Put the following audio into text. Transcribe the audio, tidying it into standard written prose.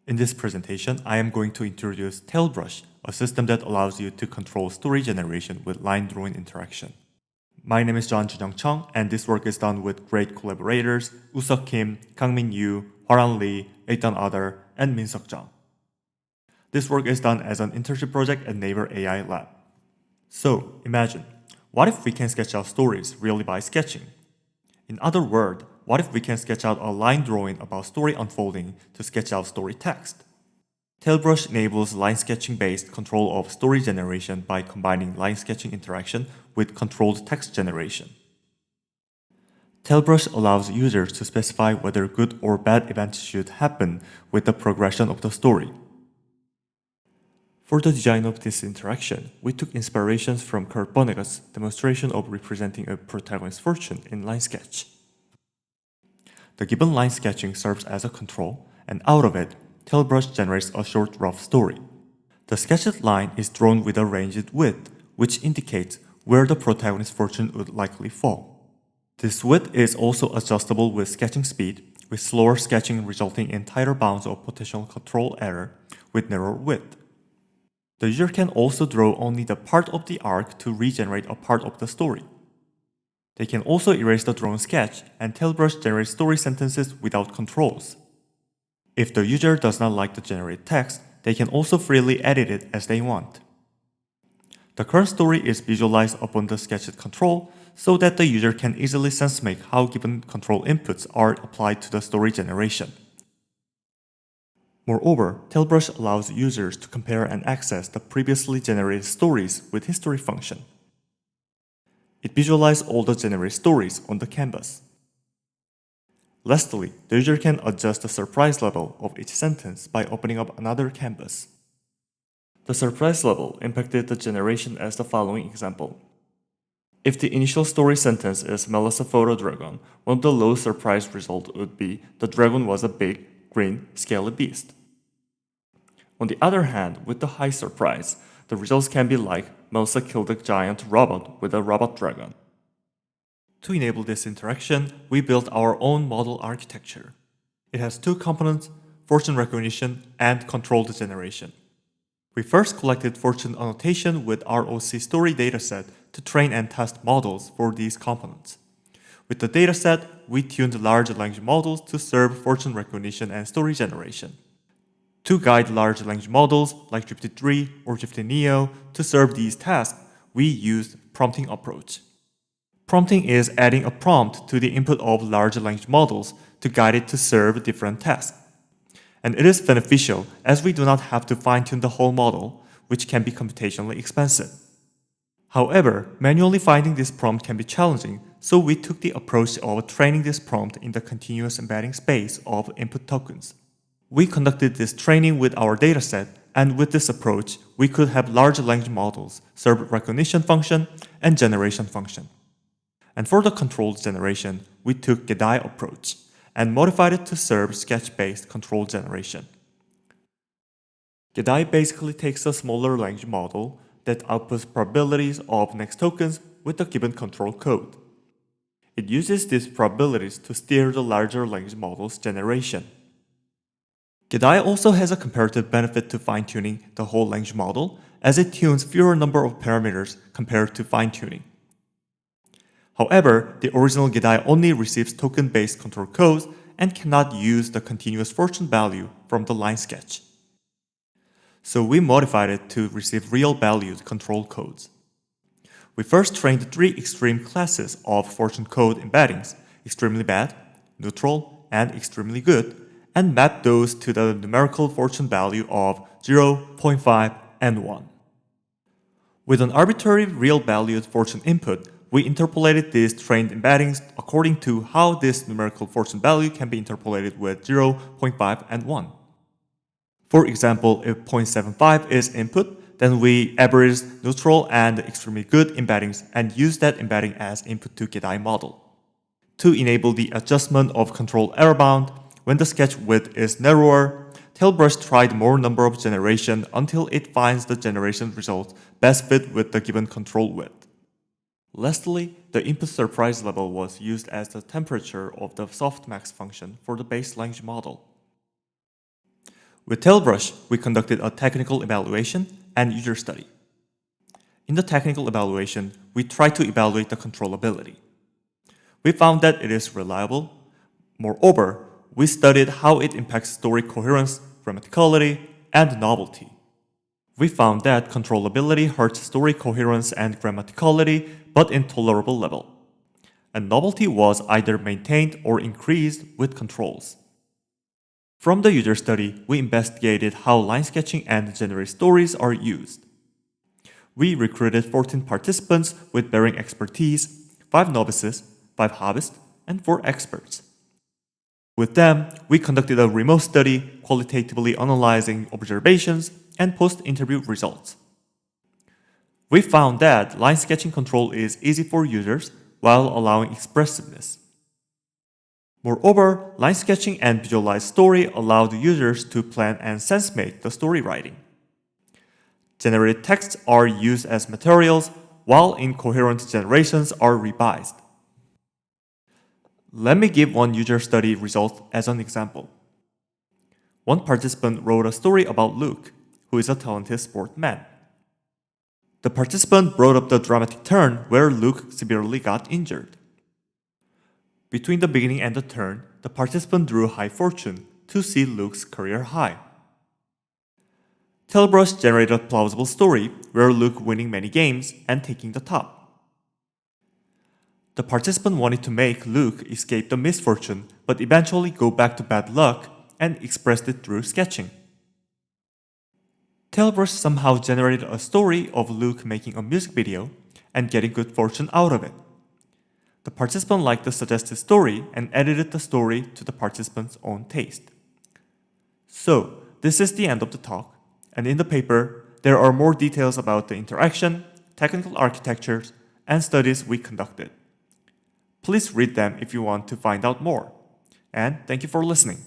In this presentation, I am going to introduce TaleBrush, a system that allows you to control story generation with line-drawing interaction. My name is Chung, and this work is done with great collaborators Wooseok Kim, Kang Hwaran Lee, Eytan Adar, and Minsuk Chung. This work is done as an internship project at Naver AI Lab. So, imagine, what if we can sketch out stories really by sketching? In other words, what if we can sketch out a line drawing about story unfolding to sketch out story text? TaleBrush enables line sketching based control of story generation by combining line sketching interaction with controlled text generation. TaleBrush allows users to specify whether good or bad events should happen with the progression of the story. For the design of this interaction, we took inspirations from Kurt Vonnegut's demonstration of representing a protagonist's fortune in line sketch. The given line sketching serves as a control, and out of it, TaleBrush generates a short rough story. The sketched line is drawn with a ranged width, which indicates where the protagonist's fortune would likely fall. This width is also adjustable with sketching speed, with slower sketching resulting in tighter bounds of potential control error with narrower width. The user can also draw only the part of the arc to regenerate a part of the story. They can also erase the drawn sketch, and TaleBrush generates story sentences without controls. If the user does not like the generated text, they can also freely edit it as they want. The current story is visualized upon the sketched control so that the user can easily sense-make how given control inputs are applied to the story generation. Moreover, TaleBrush allows users to compare and access the previously generated stories with history function. It visualizes all the generated stories on the canvas. Lastly, the user can adjust the surprise level of each sentence by opening up another canvas. The surprise level impacted the generation as the following example. If the initial story sentence is Melissa fought a dragon, one of the low surprise results would be the dragon was a big, green, scaly beast. On the other hand, with the high surprise, the results can be like Melissa killed a giant robot with a robot dragon. To enable this interaction, we built our own model architecture. It has two components, fortune recognition and controlled generation. We first collected fortune annotation with ROC story dataset to train and test models for these components. With the dataset, we tuned large language models to serve fortune recognition and story generation. To guide large language models like GPT-3 or GPT-Neo to serve these tasks, we used prompting approach. Prompting is adding a prompt to the input of large language models to guide it to serve different tasks. And it is beneficial as we do not have to fine-tune the whole model, which can be computationally expensive. However, manually finding this prompt can be challenging, so we took the approach of training this prompt in the continuous embedding space of input tokens. We conducted this training with our dataset, and with this approach, we could have large language models serve recognition function and generation function. And for the controlled generation, we took GeDi approach and modified it to serve sketch-based control generation. GeDi basically takes a smaller language model that outputs probabilities of next tokens with the given control code. It uses these probabilities to steer the larger language model's generation. GeDi also has a comparative benefit to fine-tuning the whole language model, as it tunes fewer number of parameters compared to fine-tuning. However, the original GeDi only receives token-based control codes and cannot use the continuous fortune value from the line sketch. So we modified it to receive real-valued control codes. We first trained 3 extreme classes of fortune code embeddings, extremely bad, neutral, and extremely good, and mapped those to the numerical fortune value of 0, 0.5, and 1. With an arbitrary real-valued fortune input, we interpolated these trained embeddings according to how this numerical fortune value can be interpolated with 0, 0.5, and 1. For example, if 0.75 is input, then we average neutral and extremely good embeddings and use that embedding as input to GeDi model. To enable the adjustment of control error bound, when the sketch width is narrower, TaleBrush tried more number of generation until it finds the generation result best fit with the given control width. Lastly, the input surprise level was used as the temperature of the softmax function for the base language model. With TaleBrush, we conducted a technical evaluation and user study. In the technical evaluation, we tried to evaluate the controllability. We found that it is reliable. Moreover, we studied how it impacts story coherence, grammaticality, and novelty. We found that controllability hurts story coherence and grammaticality, but in tolerable level. And novelty was either maintained or increased with controls. From the user study, we investigated how line sketching and generated stories are used. We recruited 14 participants with varying expertise, 5 novices, 5 hobbyists, and 4 experts. With them, we conducted a remote study qualitatively analyzing observations and post-interview results. We found that line sketching control is easy for users while allowing expressiveness. Moreover, line sketching and visualized story allowed users to plan and sense-make the story writing. Generated texts are used as materials, while incoherent generations are revised. Let me give one user study result as an example. One participant wrote a story about Luke, who is a talented sportsman. The participant brought up the dramatic turn where Luke severely got injured. Between the beginning and the turn, the participant drew high fortune to see Luke's career high. TaleBrush generated a plausible story where Luke winning many games and taking the top. The participant wanted to make Luke escape the misfortune but eventually go back to bad luck and expressed it through sketching. TaleBrush somehow generated a story of Luke making a music video and getting good fortune out of it. The participant liked the suggested story and edited the story to the participant's own taste. So, this is the end of the talk, and in the paper, there are more details about the interaction, technical architectures, and studies we conducted. Please read them if you want to find out more. And thank you for listening.